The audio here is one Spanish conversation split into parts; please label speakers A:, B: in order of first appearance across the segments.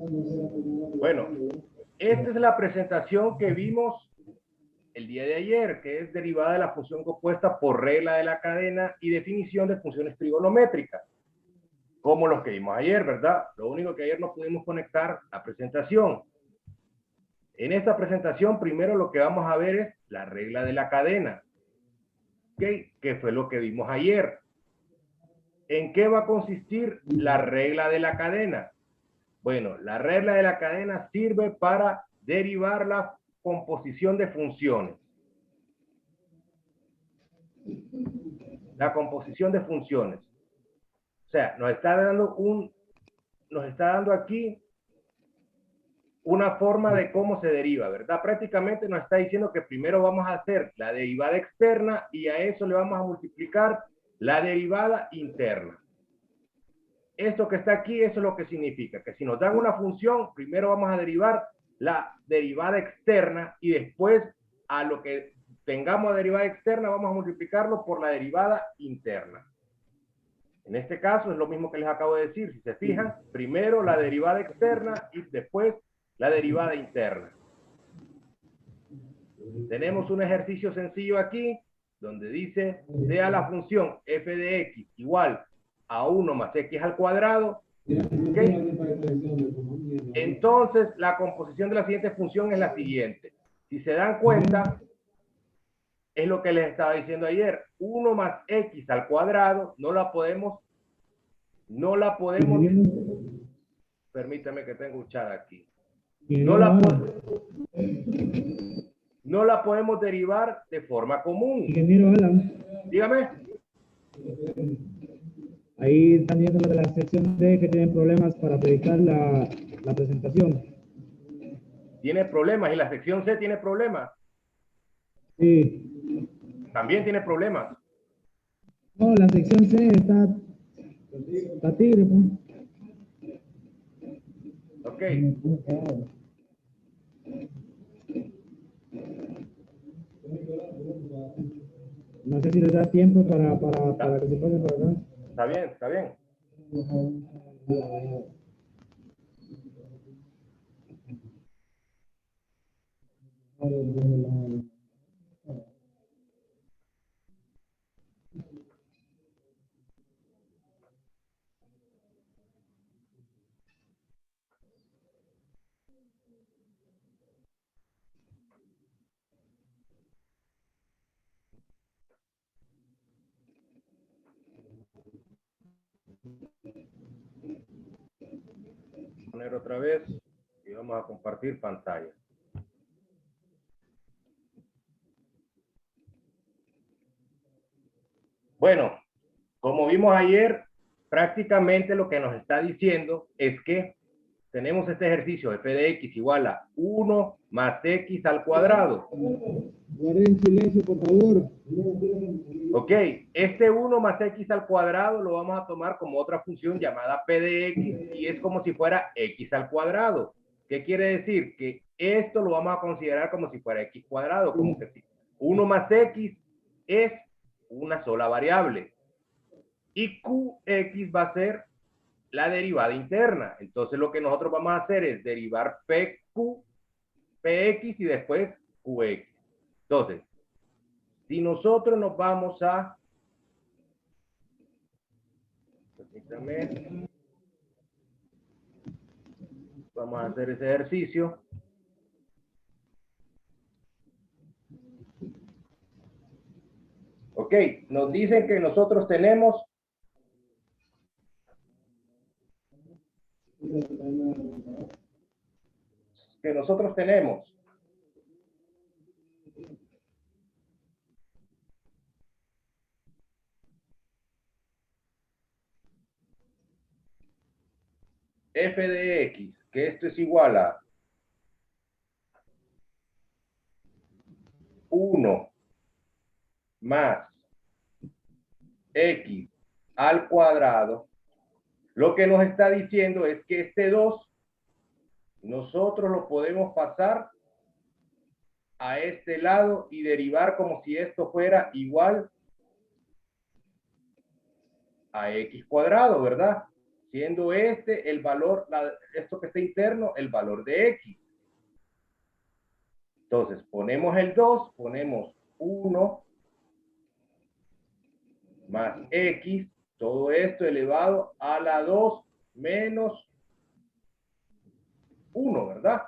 A: Bueno, esta es la presentación que vimos el día de ayer, que es derivada de la función compuesta por regla de la cadena y definición de funciones trigonométricas, como los que vimos ayer, ¿verdad? Lo único que ayer no pudimos conectar la presentación. En esta presentación, primero lo que vamos a ver es la regla de la cadena, ¿okay? Que fue lo que vimos ayer. ¿En qué va a consistir la regla de la cadena? Bueno, la regla de la cadena sirve para derivar la composición de funciones. La composición de funciones. O sea, nos está dando aquí una forma de cómo se deriva, ¿verdad? Prácticamente nos está diciendo que primero vamos a hacer la derivada externa y a eso le vamos a multiplicar la derivada interna. Esto que está aquí, eso es lo que significa, que si nos dan una función, primero vamos a derivar la derivada externa y después a lo que tengamos de derivada externa vamos a multiplicarlo por la derivada interna. En este caso es lo mismo que les acabo de decir. Si se fijan, primero la derivada externa y después la derivada interna. Tenemos un ejercicio sencillo aquí donde dice, sea la función f de x igual a 1 más x al cuadrado. ¿Okay? Entonces, la composición de la siguiente función es la siguiente. Si se dan cuenta, es lo que les estaba diciendo ayer. 1 más x al cuadrado no la podemos, permítame que tengo un chat aquí. No la podemos derivar de forma común.
B: Ingeniero Alan.
A: Dígame.
B: Ahí están viendo los de la sección D que tienen problemas para predicar la presentación.
A: Tiene problemas y la sección C tiene problemas.
B: Sí.
A: También tiene problemas.
B: No, la sección C está tigre, pues.
A: Ok.
B: No sé si les da tiempo para que se pasen para acá.
A: Está bien, está bien. Poner otra vez y vamos a compartir pantalla. Bueno, como vimos ayer, prácticamente lo que nos está diciendo es que tenemos este ejercicio f de x igual a 1 más x al cuadrado.
B: Guarden silencio, por favor.
A: Ok, este 1 más x al cuadrado lo vamos a tomar como otra función llamada p de x y es como si fuera x al cuadrado. ¿Qué quiere decir? Que esto lo vamos a considerar como si fuera x cuadrado, como que 1 más x es una sola variable y qx va a ser la derivada interna. Entonces lo que nosotros vamos a hacer es derivar px y después qx. Entonces, si nosotros nos vamos a... Permítanme. Vamos a hacer ese ejercicio. Ok, nos dicen que nosotros tenemos f de x, que esto es igual a 1 más x al cuadrado. Lo que nos está diciendo es que este 2 nosotros lo podemos pasar a este lado y derivar como si esto fuera igual a x cuadrado, ¿verdad? siendo este el valor, esto que está interno, el valor de x. Entonces, ponemos el 2, ponemos 1 más x, todo esto elevado a la 2 menos 1, ¿verdad?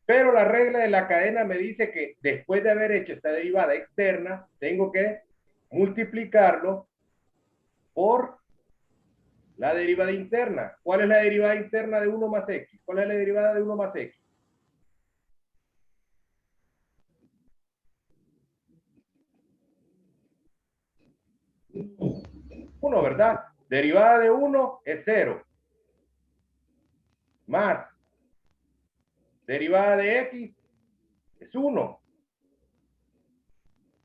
A: Pero la regla de la cadena me dice que después de haber hecho esta derivada externa, tengo que multiplicarlo por la derivada interna. ¿Cuál es la derivada interna de 1 más x? ¿Cuál es la derivada de 1 más x? 1, ¿verdad? Derivada de 1 es 0. Más derivada de x es 1.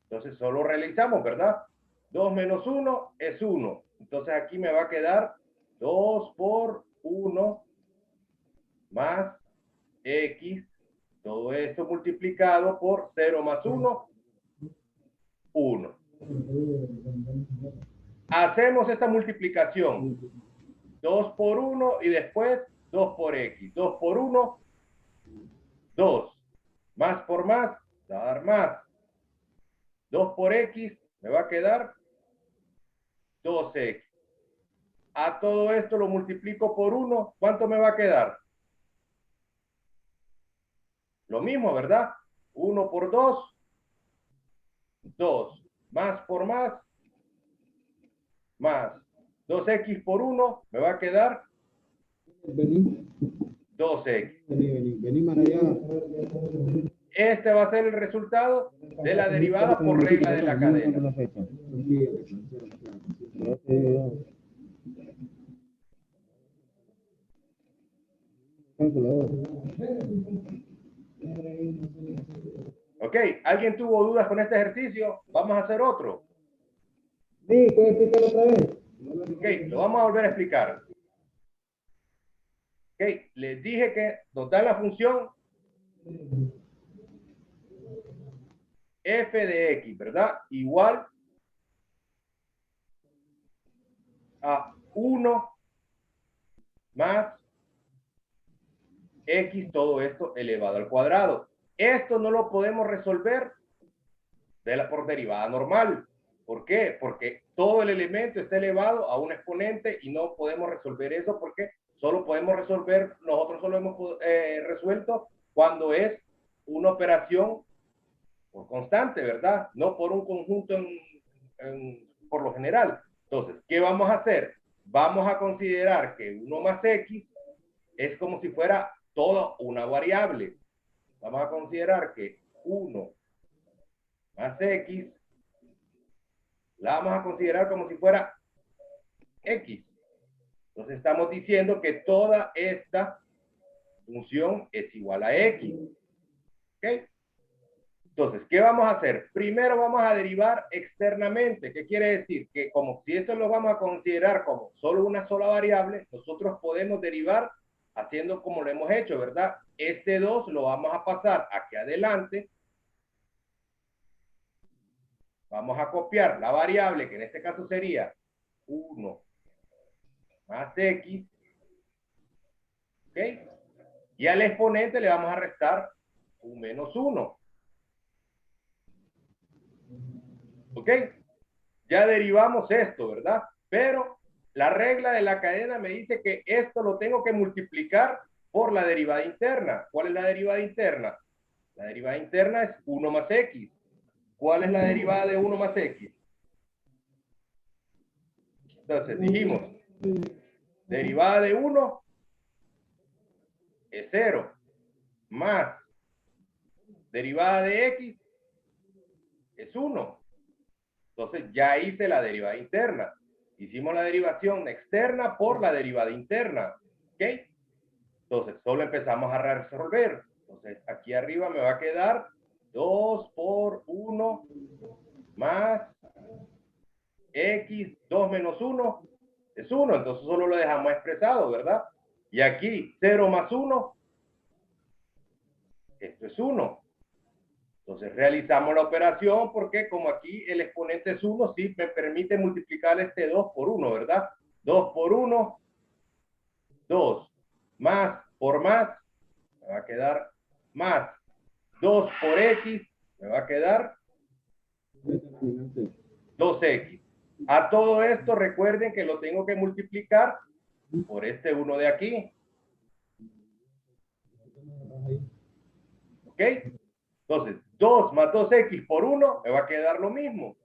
A: Entonces solo realizamos, ¿verdad? 2 menos 1 es 1. Entonces aquí me va a quedar 2 por 1 más x, todo esto multiplicado por 0 más 1, 1. Hacemos esta multiplicación, 2 por 1 y después 2 por x. 2 por 1, 2. Más por más, va a dar más. 2 por x, me va a quedar 2x. A todo esto lo multiplico por 1, ¿cuánto me va a quedar? Lo mismo, ¿verdad? 1 por 2, 2. Más por más, 2x por 1, me va a quedar
B: Vení,
A: 2x.
B: vení, Maraya.
A: Este va a ser el resultado de la derivada por regla de la cadena. Ok, ¿alguien tuvo dudas con este ejercicio? Vamos a hacer otro.
B: Sí, ¿puedes explicarlo otra vez?
A: Ok, lo vamos a volver a explicar. Ok, les dije que nos da la función f de x, ¿verdad? Igual a 1 más x, todo esto elevado al cuadrado. Esto no lo podemos resolver por derivada normal. ¿Por qué? Porque todo el elemento está elevado a un exponente y no podemos resolver eso porque solo podemos resolver, nosotros solo hemos resuelto cuando es una operación por constante, ¿verdad? No por un conjunto por lo general. Entonces, ¿qué vamos a hacer? Vamos a considerar que 1 más x es como si fuera toda una variable. Vamos a considerar que 1 más x la vamos a considerar como si fuera x. Entonces estamos diciendo que toda esta función es igual a x. ¿Ok? Entonces, ¿qué vamos a hacer? Primero vamos a derivar externamente. ¿Qué quiere decir? Que como si esto lo vamos a considerar como solo una sola variable, nosotros podemos derivar haciendo como lo hemos hecho, ¿verdad? Este 2 lo vamos a pasar aquí adelante. Vamos a copiar la variable, que en este caso sería 1 más x. ¿Ok? Y al exponente le vamos a restar un menos 1. ¿Ok? Ya derivamos esto, ¿verdad? Pero la regla de la cadena me dice que esto lo tengo que multiplicar por la derivada interna. ¿Cuál es la derivada interna? La derivada interna es 1 más x. ¿Cuál es la derivada de 1 más x? Entonces dijimos, derivada de 1 es 0, más derivada de x es 1. Entonces ya hice la derivada interna. Hicimos la derivación externa por la derivada interna. ¿Ok? Entonces solo empezamos a resolver. Entonces aquí arriba me va a quedar 2 por 1 más x, 2 menos 1 es 1. Entonces solo lo dejamos expresado, ¿verdad? Y aquí 0 más 1, esto es 1. Entonces realizamos la operación porque como aquí el exponente es 1, sí me permite multiplicar este 2 por 1, ¿verdad? 2 por 1 2 más por más, me va a quedar más 2 por X, me va a quedar 2X. A todo esto recuerden que lo tengo que multiplicar por este 1 de aquí. ¿Ok? Entonces, 2 más 2X por 1 me va a quedar lo mismo.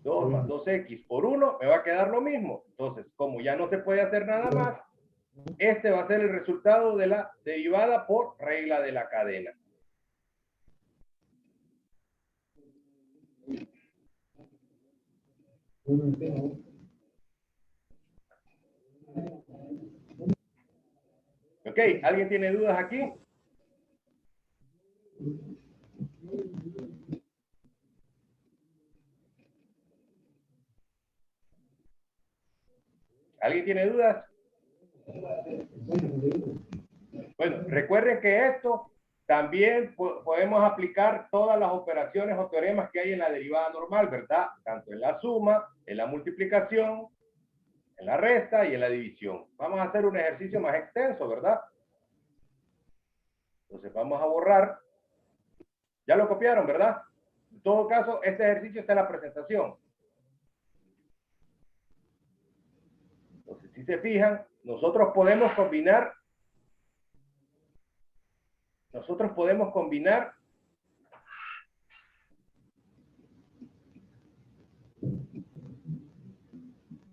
A: 2 más 2X por 1 me va a quedar lo mismo. Entonces, como ya no se puede hacer nada más, este va a ser el resultado de la derivada por regla de la cadena. ¿Ok? ¿Alguien tiene dudas aquí? ¿Alguien tiene dudas? Bueno, recuerden que esto también podemos aplicar todas las operaciones o teoremas que hay en la derivada normal, ¿verdad? Tanto en la suma, en la multiplicación, en la resta y en la división. Vamos a hacer un ejercicio más extenso, ¿verdad? Entonces vamos a borrar. Ya lo copiaron, ¿verdad? En todo caso, este ejercicio está en la presentación. Entonces, si se fijan, nosotros podemos combinar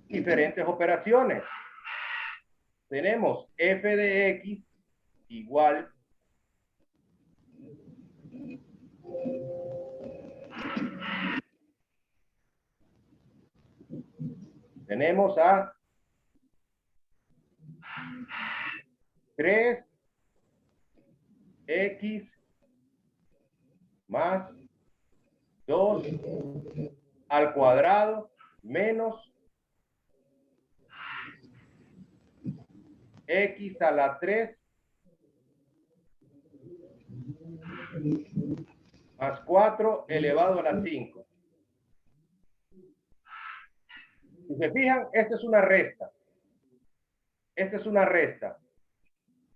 A: diferentes operaciones. Tenemos f de x igual tenemos a 3x más 2 al cuadrado menos x a la 3 más 4 elevado a la 5. Si se fijan, esta es una resta. Esta es una resta.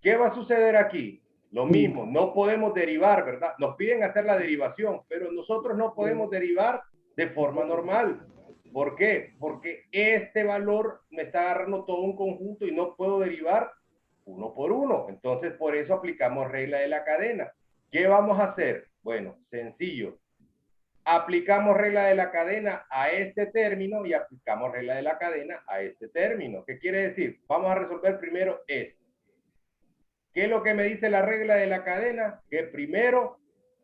A: ¿Qué va a suceder aquí? Lo mismo, no podemos derivar, ¿verdad? Nos piden hacer la derivación, pero nosotros no podemos derivar de forma normal. ¿Por qué? Porque este valor me está agarrando todo un conjunto y no puedo derivar uno por uno. Entonces, por eso aplicamos regla de la cadena. ¿Qué vamos a hacer? Bueno, sencillo. Aplicamos regla de la cadena a este término y aplicamos regla de la cadena a este término. ¿Qué quiere decir? Vamos a resolver primero esto. ¿Qué es lo que me dice la regla de la cadena? Que primero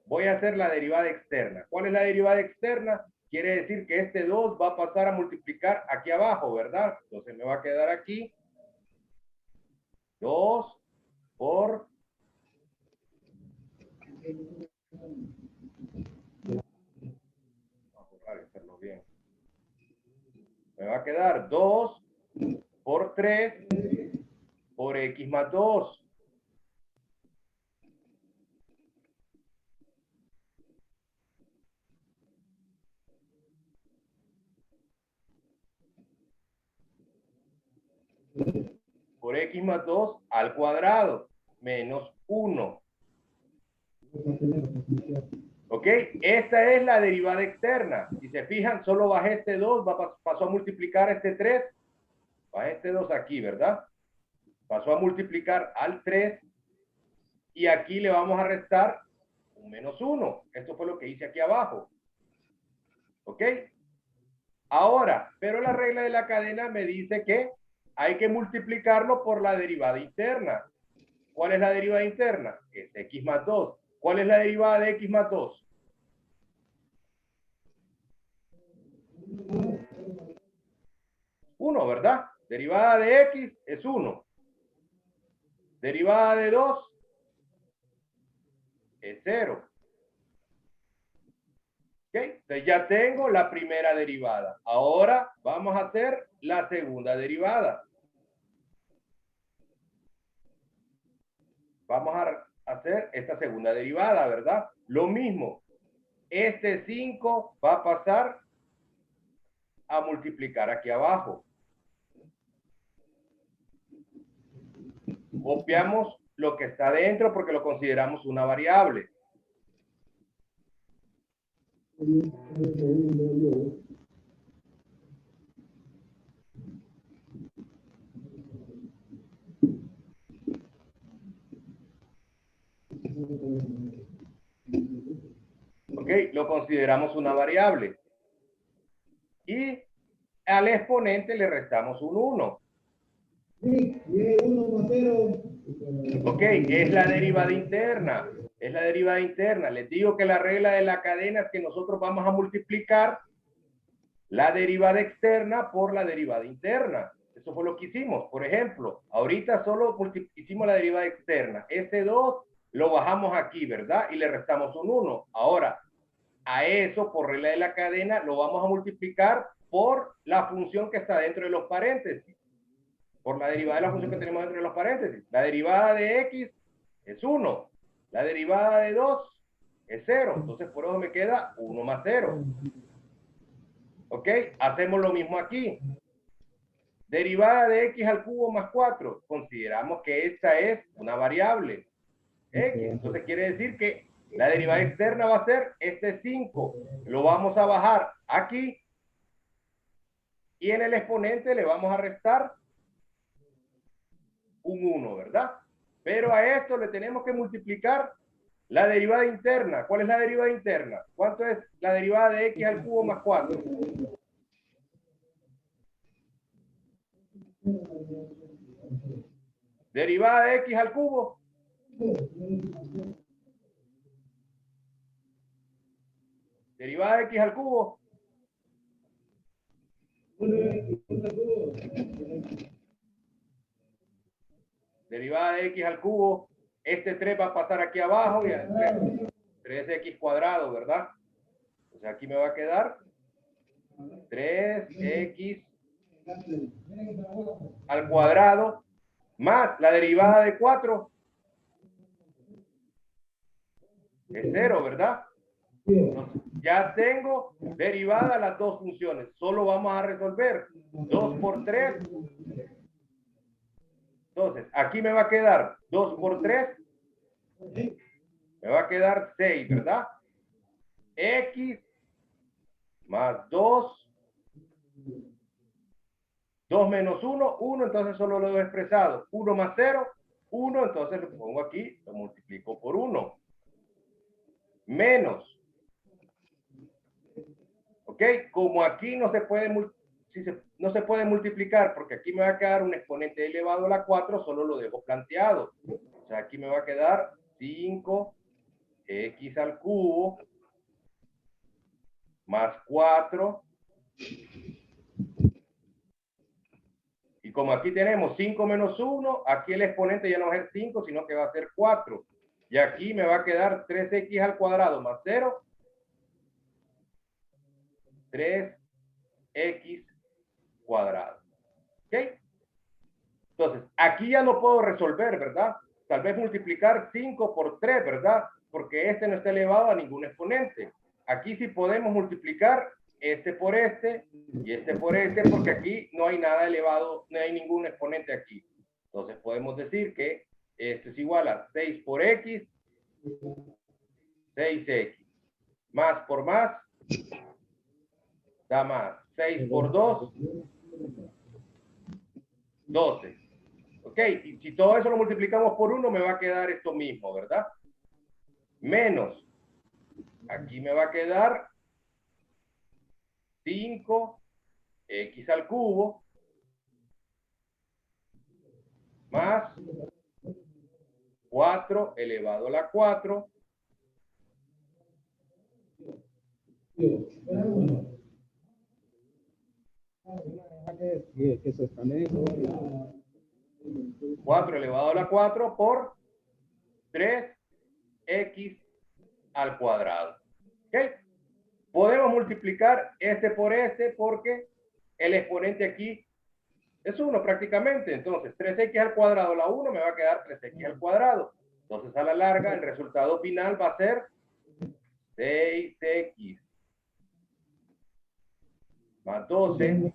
A: voy a hacer la derivada externa. ¿Cuál es la derivada externa? Quiere decir que este 2 va a pasar a multiplicar aquí abajo, ¿verdad? Entonces me va a quedar aquí 2 por... Vamos a hacerlo bien. Me va a quedar 2 por 3 por x más 2. Por x más 2 al cuadrado menos 1. ¿Ok? Esta es la derivada externa. Si se fijan, solo bajé este 2, pasó a multiplicar este 3. Bajé este 2 aquí, ¿verdad? Pasó a multiplicar al 3 y aquí le vamos a restar un menos 1. Esto fue lo que hice aquí abajo. ¿Ok? Ahora, pero la regla de la cadena me dice que hay que multiplicarlo por la derivada interna. ¿Cuál es la derivada interna? Es x más 2. ¿Cuál es la derivada de x más 2? 1, ¿verdad? Derivada de x es 1. Derivada de 2 es 0. ¿Ok? Entonces ya tengo la primera derivada. Ahora vamos a hacer la segunda derivada. Vamos a hacer esta segunda derivada, ¿verdad? Lo mismo. Este 5 va a pasar a multiplicar aquí abajo. Copiamos lo que está dentro porque lo consideramos una variable. Ok, lo consideramos una variable. Y al exponente le restamos un 1. Ok, es la derivada interna. Es la derivada interna. Les digo que la regla de la cadena es que nosotros vamos a multiplicar la derivada externa por la derivada interna. Eso fue lo que hicimos. Por ejemplo, ahorita solo hicimos la derivada externa. Este 2 lo bajamos aquí, ¿verdad? Y le restamos un 1. Ahora, a eso, por regla de la cadena, lo vamos a multiplicar por la función que está dentro de los paréntesis. Por la derivada de la función que tenemos dentro de los paréntesis. La derivada de x es 1. La derivada de 2 es 0. Entonces, por eso me queda 1 más 0. ¿Ok? Hacemos lo mismo aquí. Derivada de x al cubo más 4. Consideramos que esta es una variable. X. Entonces, quiere decir que la derivada externa va a ser este 5. Lo vamos a bajar aquí. Y en el exponente le vamos a restar un 1, ¿verdad? Pero a esto le tenemos que multiplicar la derivada interna. ¿Cuál es la derivada interna? ¿Cuánto es la derivada de x al cubo más 4? Derivada de x al cubo. Derivada de x al cubo. Derivada de x al cubo. Este 3 va a pasar aquí abajo y 3x cuadrado, ¿verdad? O sea, aquí me va a quedar 3x al cuadrado más la derivada de 4 es 0, ¿verdad? Entonces, ya tengo derivadas las dos funciones. Solo vamos a resolver 2 por 3. Entonces, aquí me va a quedar 2 por 3. Me va a quedar 6, ¿verdad? X más 2. 2 menos 1, 1, entonces solo lo he expresado. 1 más 0, 1, entonces lo pongo aquí, lo multiplico por 1. Menos. ¿Ok? Como aquí no se puede no se puede multiplicar porque aquí me va a quedar un exponente elevado a la 4, solo lo dejo planteado. O sea, aquí me va a quedar 5x al cubo más 4. Y como aquí tenemos 5 menos 1, aquí el exponente ya no va a ser 5, sino que va a ser 4. Y aquí me va a quedar 3x al cuadrado más 0. 3x cuadrado. ¿Ok? Entonces, aquí ya no puedo resolver, ¿verdad? Tal vez multiplicar 5 por 3, ¿verdad? Porque este no está elevado a ningún exponente. Aquí sí podemos multiplicar este por este y este por este, porque aquí no hay nada elevado, no hay ningún exponente aquí. Entonces podemos decir que esto es igual a 6 por x, 6x. Más por más, da más. 6 por 2, 12. ¿Ok? Y si todo eso lo multiplicamos por 1, me va a quedar esto mismo, ¿verdad? Menos. Aquí me va a quedar 5x al cubo más 4 elevado a la 4 4 elevado a la 4 por 3x al cuadrado. ¿Ok? Podemos multiplicar este por este porque el exponente aquí es 1 prácticamente. Entonces, 3x al cuadrado, la 1 me va a quedar 3x al cuadrado. Entonces, a la larga, el resultado final va a ser 6x más 12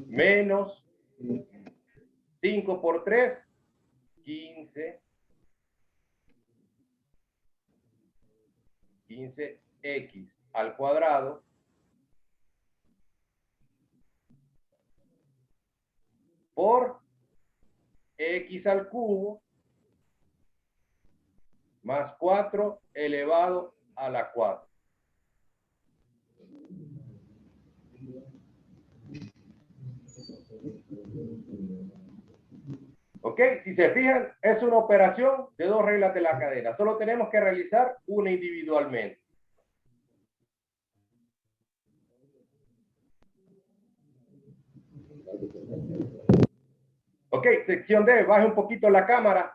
A: menos 5 por 3, 15. 15x al cuadrado por x al cubo más 4 elevado a la 4. ¿Ok? Si se fijan, es una operación de dos reglas de la cadena. Solo tenemos que realizar una individualmente. Ok, sección D, baje un poquito la cámara.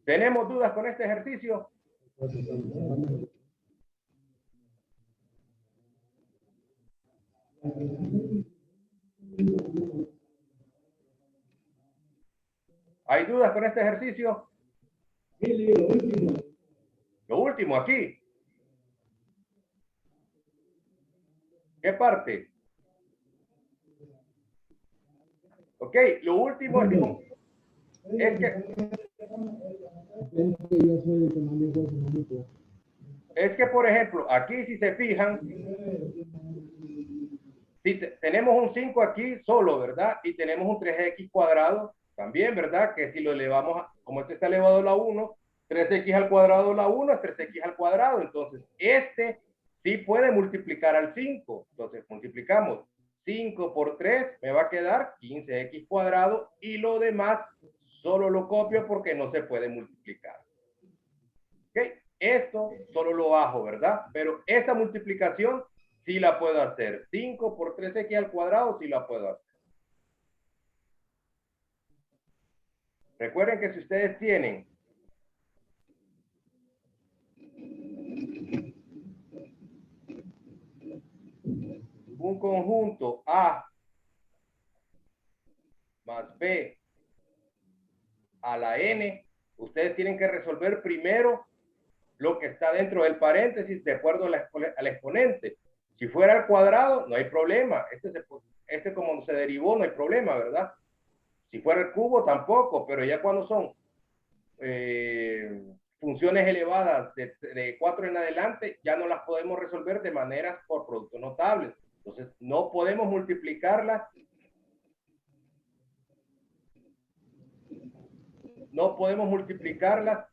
A: ¿Tenemos dudas con este ejercicio? ¿Hay dudas con este ejercicio? Lo último aquí. ¿Qué parte? Ok, lo último es que, por ejemplo, aquí si se fijan, si tenemos un 5 aquí solo, ¿verdad? Y tenemos un 3x cuadrado también, ¿verdad? Que si lo elevamos, como este está elevado a la 1, 3x al cuadrado a la 1 es 3x al cuadrado. Entonces, este sí puede multiplicar al 5. Entonces, multiplicamos 5 por 3, me va a quedar 15x cuadrado y lo demás solo lo copio porque no se puede multiplicar. ¿Ok? Esto solo lo bajo, ¿verdad? Pero esta multiplicación sí la puedo hacer. 5 por 3x al cuadrado sí la puedo hacer. Recuerden que si ustedes tienen un conjunto A más B a la N, ustedes tienen que resolver primero lo que está dentro del paréntesis de acuerdo al exponente. Si fuera al cuadrado, no hay problema. Este como se derivó, no hay problema, ¿verdad? Si fuera el cubo, tampoco, pero ya cuando son funciones elevadas de 4 en adelante, ya no las podemos resolver de maneras por productos notables. Entonces, no podemos multiplicarlas. No podemos multiplicarlas.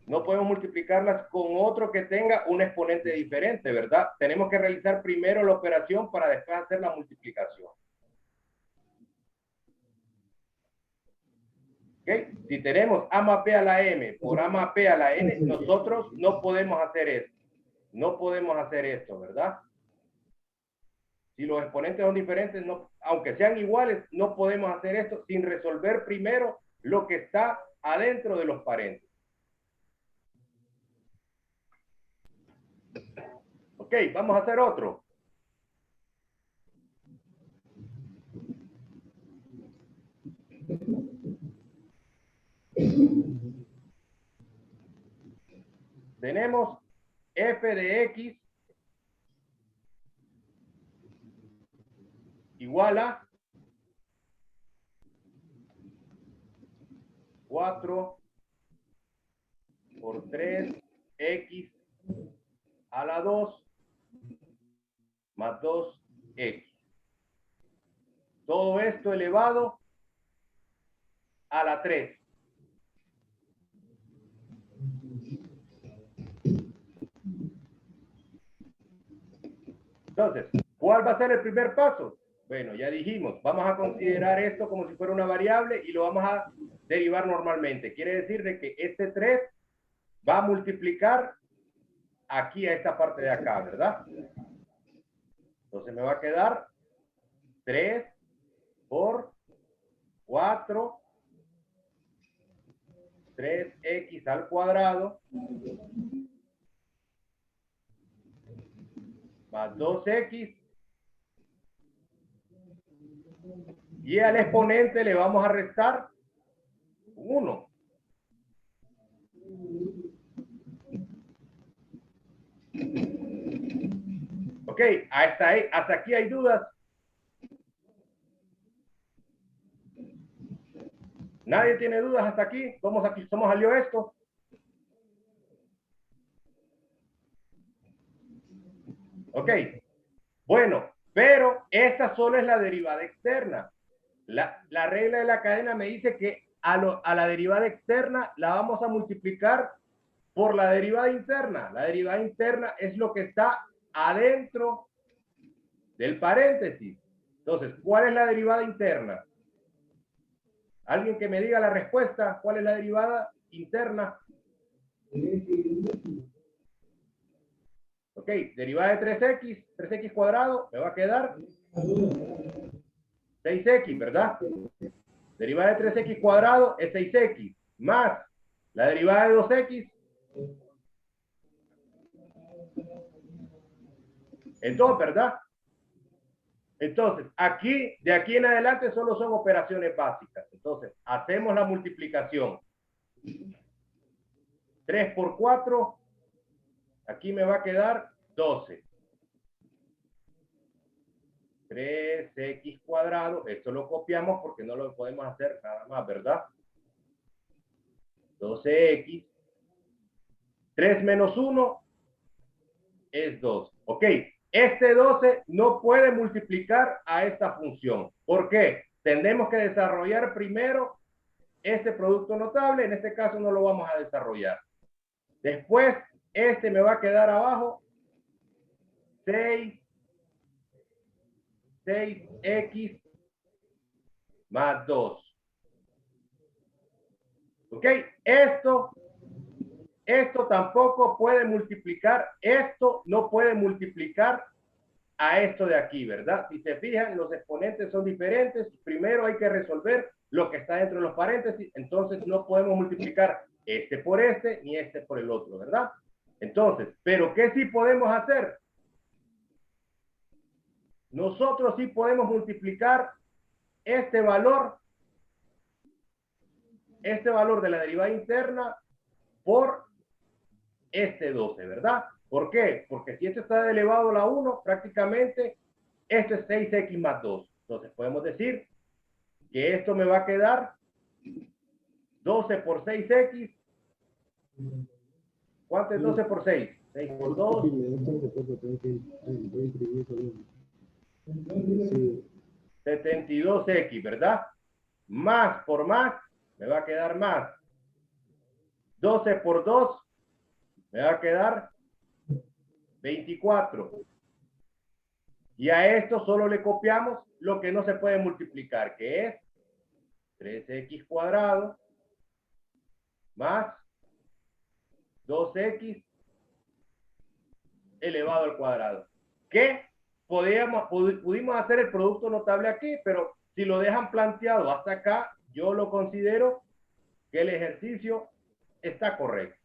A: No podemos multiplicarlas con otro que tenga un exponente diferente, ¿verdad? Tenemos que realizar primero la operación para después hacer la multiplicación. ¿Okay? Si tenemos A más B a la M por A más B a la N, nosotros no podemos hacer esto. No podemos hacer esto, ¿verdad? Si los exponentes son diferentes, no, aunque sean iguales, no podemos hacer esto sin resolver primero lo que está adentro de los paréntesis. Ok, vamos a hacer otro. Tenemos f de x igual a 4 por 3x a la 2 más 2x. Todo esto elevado a la 3. Entonces, ¿cuál va a ser el primer paso? Bueno, ya dijimos, vamos a considerar esto como si fuera una variable y lo vamos a derivar normalmente. Quiere decir de que este 3 va a multiplicar aquí a esta parte de acá, ¿verdad? Entonces me va a quedar 3 por 4, 3x al cuadrado, más 2x Y al exponente le vamos a restar 1. Ok, hasta aquí hay dudas. ¿Nadie tiene dudas hasta aquí? ¿Cómo salió esto? Ok, bueno, pero esta solo es la derivada externa. La regla de la cadena me dice que a la derivada externa la vamos a multiplicar por la derivada interna. La derivada interna es lo que está adentro del paréntesis. Entonces, ¿cuál es la derivada interna? ¿Alguien que me diga la respuesta? ¿Cuál es la derivada interna? Ok, derivada de 3x, 3x cuadrado, me va a quedar 6x, ¿verdad? Derivada de 3x cuadrado es 6x, más la derivada de 2x. Entonces, ¿verdad? Entonces, de aquí en adelante solo son operaciones básicas. Entonces, hacemos la multiplicación. 3 por 4, aquí me va a quedar 12. 3x cuadrado, esto lo copiamos porque no lo podemos hacer nada más, ¿verdad? 12x. 3 menos 1 es 2. Ok, este 12 no puede multiplicar a esta función. ¿Por qué? Tenemos que desarrollar primero este producto notable. En este caso no lo vamos a desarrollar. Después, este me va a quedar abajo 6x más 2. ¿Ok? Esto tampoco puede multiplicar, esto no puede multiplicar a esto de aquí, ¿verdad? Si se fijan, los exponentes son diferentes. Primero hay que resolver lo que está dentro de los paréntesis, entonces no podemos multiplicar este por este ni este por el otro, ¿verdad? Entonces, ¿pero qué sí podemos hacer? Nosotros sí podemos multiplicar este valor de la derivada interna por este 12, ¿verdad? ¿Por qué? Porque si esto está elevado a la 1, prácticamente esto es 6x más 2. Entonces podemos decir que esto me va a quedar 12 por 6x. ¿Cuánto es 12 por 6? 6 por 2. 72x, ¿verdad? Más por más, me va a quedar más. 12 por 2, me va a quedar 24. Y a esto solo le copiamos lo que no se puede multiplicar, que es 3x cuadrado más 2x elevado al cuadrado. Que pudimos hacer el producto notable aquí, pero si lo dejan planteado hasta acá, yo lo considero que el ejercicio está correcto.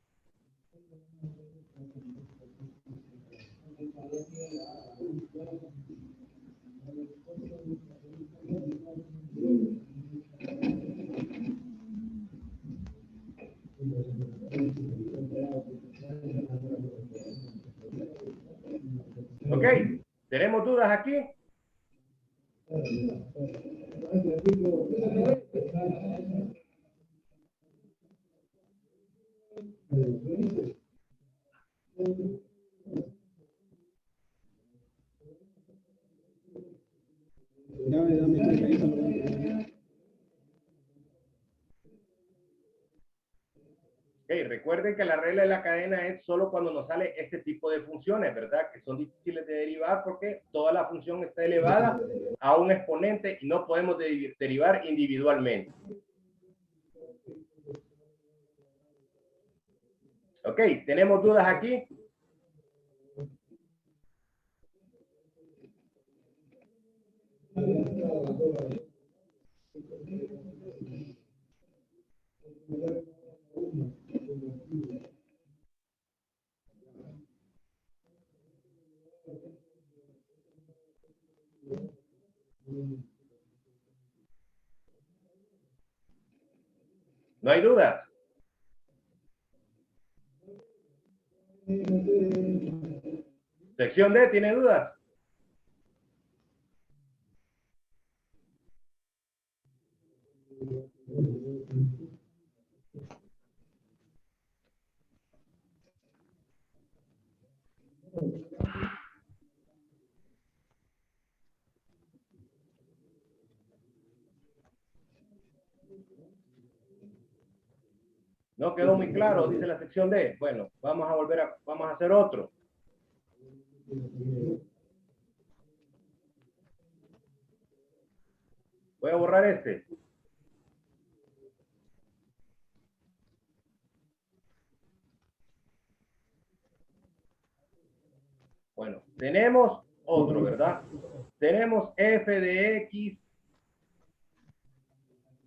A: Ok, ¿tenemos dudas aquí? Okay, recuerden que la regla de la cadena es solo cuando nos sale este tipo de funciones, ¿verdad? Que son difíciles de derivar porque toda la función está elevada a un exponente y no podemos derivar individualmente. Ok, ¿tenemos dudas aquí? ¿No hay dudas? Sección D, ¿tiene dudas? No quedó muy claro, dice la sección D. Bueno, vamos a hacer otro. Voy a borrar este. Bueno, tenemos otro, ¿verdad? Tenemos f de x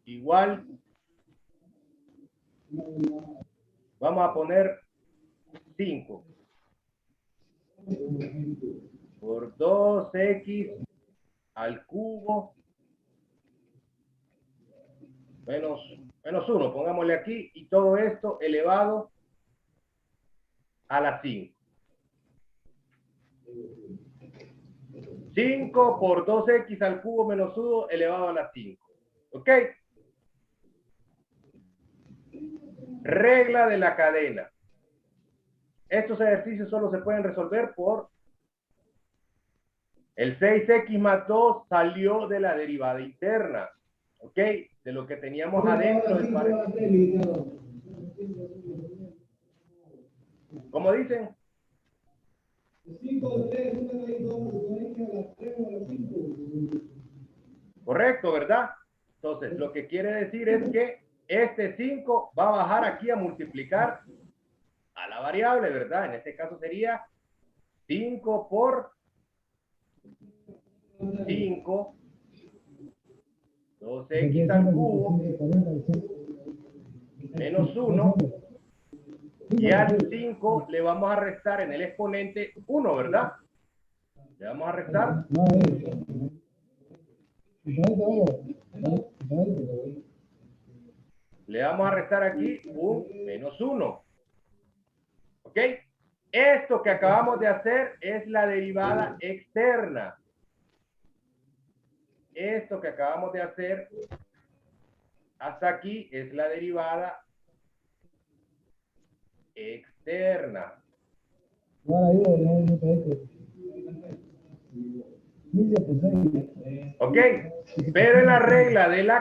A: igual. Vamos a poner 5 por 2x al cubo menos 1, pongámosle aquí, y todo esto elevado a la 5. 5 por 2x al cubo menos 1 elevado a la 5. ¿Ok? Regla de la cadena. Estos ejercicios solo se pueden resolver por el 6x más 2 salió de la derivada interna. ¿Ok? De lo que teníamos adentro del paréntesis. ¿Cómo dicen? Correcto, ¿verdad? Entonces, lo que quiere decir es que este 5 va a bajar aquí a multiplicar a la variable, ¿verdad? En este caso sería 5 por 5, 2x al cubo, menos 1, y al 5 le vamos a restar en el exponente 1, ¿verdad? Le vamos a restar. Le vamos a restar aquí un menos 1. ¿Ok? Esto que acabamos de hacer es la derivada externa. Esto que acabamos de hacer hasta aquí es la derivada externa. ¿Ok? Pero en la regla de la